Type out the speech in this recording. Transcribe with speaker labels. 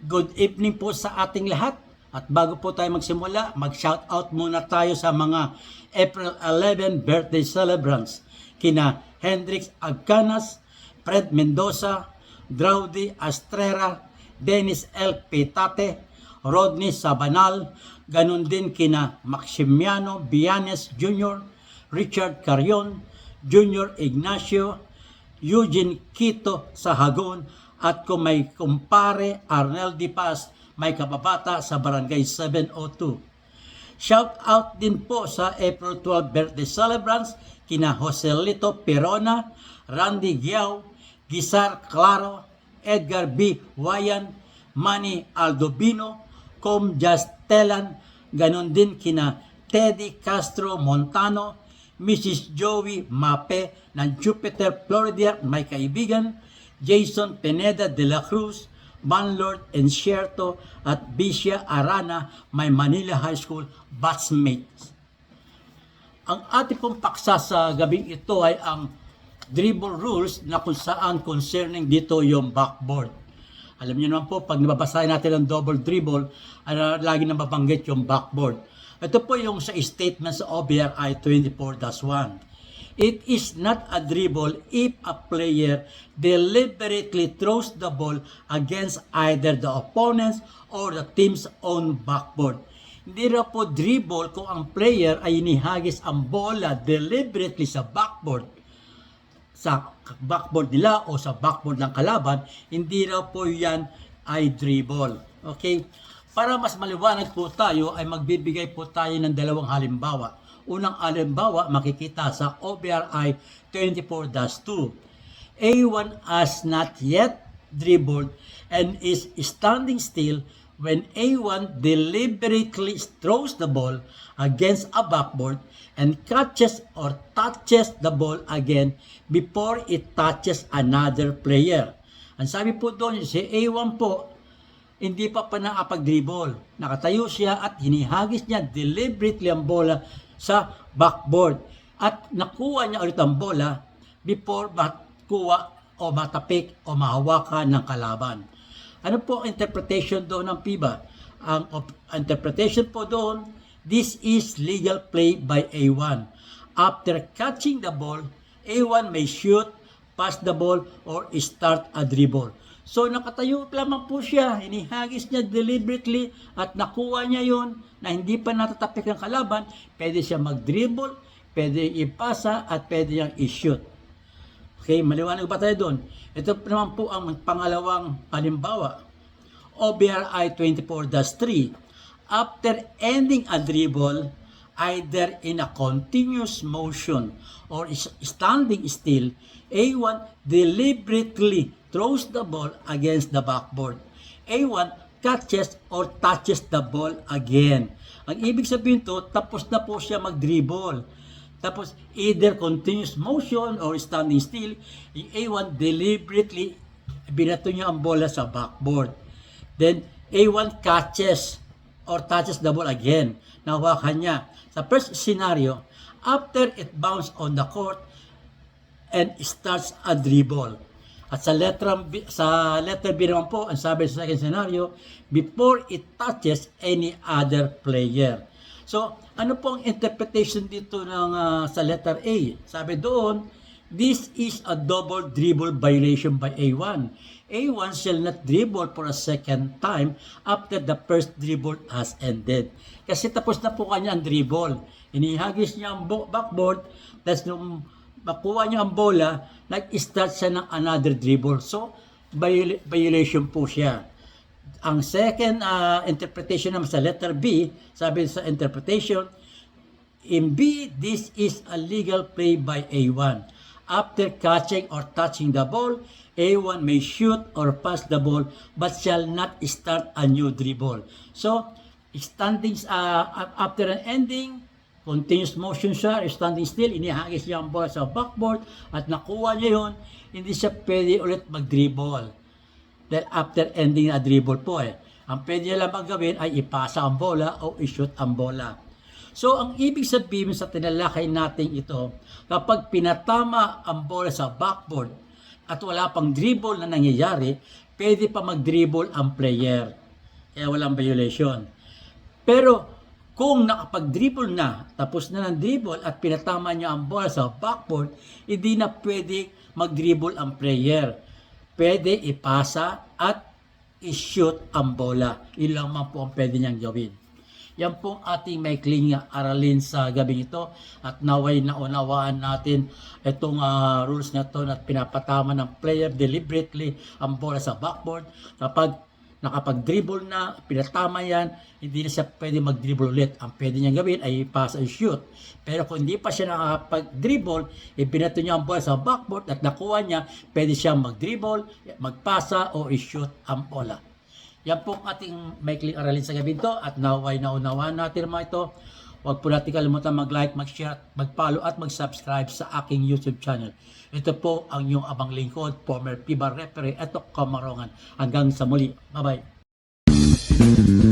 Speaker 1: Good evening po sa ating lahat. At bago po tayo magsimula, mag-shoutout muna tayo sa mga April 11 birthday celebrants. Kina Hendrix Agcanas, Fred Mendoza, Draudy Astrera, Dennis L. Petate, Rodney Sabanal, ganun din kina Maximiano Villanes Jr., Richard Carion, Junior Ignacio, Eugene Quito Sahagon, at kung may kumpare Arnel Di Paz, may kababata sa Barangay 702. Shout out din po sa April 12 birthday celebrants kina Joselito Perona, Randy Giao, Gisar Claro, Edgar B. Wayan, Manny Aldovino, Com Jastelan, ganon din kina Teddy Castro Montano, Mrs. Joey Mape ng Jupiter, Florida, may kaibigan, Jason Pineda de la Cruz, Manlord Encierto, at Bisha Arana, may Manila High School batchmates. Ang ating pong paksa sa gabing ito ay ang dribble rules na kung saan concerning dito yung backboard. Alam niyo naman po, pag nababasahin natin ang double dribble, lagi na mabanggit yung backboard. Ito po yung sa statement sa OBRI 24-1. It is not a dribble if a player deliberately throws the ball against either the opponent's or the team's own backboard. Hindi raw po dribble kung ang player ay inihagis ang bola deliberately sa backboard nila o sa backboard ng kalaban. Hindi raw po yan ay dribble. Okay? Para mas maliwanag po tayo ay magbibigay po tayo ng dalawang halimbawa. Unang halimbawa makikita sa OBRI 24-2. A1 has not yet dribbled and is standing still when A1 deliberately throws the ball against a backboard and catches or touches the ball again before it touches another player. Ang sabi po doon, si A1 po, hindi pa nakapag-dribble. Nakatayo siya at hinihagis niya deliberately ang bola sa backboard. At nakuha niya ulit ang bola before makuha o matapik o mahawakan ng kalaban. Ano po ang interpretation doon ng FIBA? Ang interpretation po doon, this is legal play by A1. After catching the ball, A1 may shoot, pass the ball, or start a dribble. So nakatayo lamang po siya, inihagis niya deliberately at nakuha niya yon na hindi pa natatapik ng kalaban, pwede siya mag-dribble, pwede ipasa at pwede niyang i-shoot. Okay, maliwanag ba tayo doon? Ito naman po ang pangalawang halimbawa. OBRI 24-3. After ending a dribble, either in a continuous motion or standing still, A1 deliberately throws the ball against the backboard. A1 catches or touches the ball again. Ang ibig sabihin to, tapos na po siya mag-dribble. Tapos either continuous motion or standing still, yung A1 deliberately binato niya ang bola sa backboard. Then A1 catches or touches the ball again. Nahawakan niya. Sa first scenario, after it bounces on the court and starts a dribble. At sa letter B naman po, ang sabi sa second scenario, before it touches any other player. So, ano po ang interpretation dito ng sa letter A? Sabi doon, this is a double dribble violation by A1. A1 shall not dribble for a second time after the first dribble has ended. Kasi tapos na po kanya ang dribble. Inihagis niya ang backboard, tapos nung makuha niya ang bola, nag-start siya ng another dribble. So, violation po siya. Ang second interpretation naman sa letter B, sabi sa interpretation, in B, this is a legal play by A1. After catching or touching the ball, A1 may shoot or pass the ball but shall not start a new dribble. So, standing after an ending, continuous motion siya, standing still, inihagis niya ang bola sa backboard at nakuha niya yun, hindi siya pwede ulit mag-dribble. Dahil after ending a dribble po ang pwede niya lang gawin ay ipasa ang bola o i-shoot ang bola. So, ang ibig sabihin sa tinalakay natin ito, kapag pinatama ang bola sa backboard, at wala pang dribble na nangyayari, pwede pa mag-dribble ang player. Kaya walang violation. Pero kung nakapag-dribble na, tapos na ng dribble at pinatama niya ang bola sa backboard, hindi na pwede mag-dribble ang player. Pwede ipasa at i-shoot ang bola. Yun lang man po ang pwede niyang gawin. Yan po ating maikling aralin sa gabing ito at naway naunawaan natin itong rules na ito na pinapatama ng player deliberately ang bola sa backboard. Kapag nakapag-dribble na, pinatama yan, hindi na siya pwede mag-dribble ulit. Ang pwede niyang gawin ay pass and shoot. Pero kung hindi pa siya nakapag-dribble, ibinato niya ang bola sa backboard at nakuha niya, pwede siyang mag-dribble, magpasa o i-shoot ang bola. Yan po ang ating maikling aralin sa gabi ito at naway naunawaan natin mga ito. Huwag po natin kalimutan mag-like, mag-share, mag-follow at mag-subscribe sa aking YouTube channel. Ito po ang inyong abang lingkod, former FIBA referee, Etok Kamarongan. Hanggang sa muli. Bye-bye.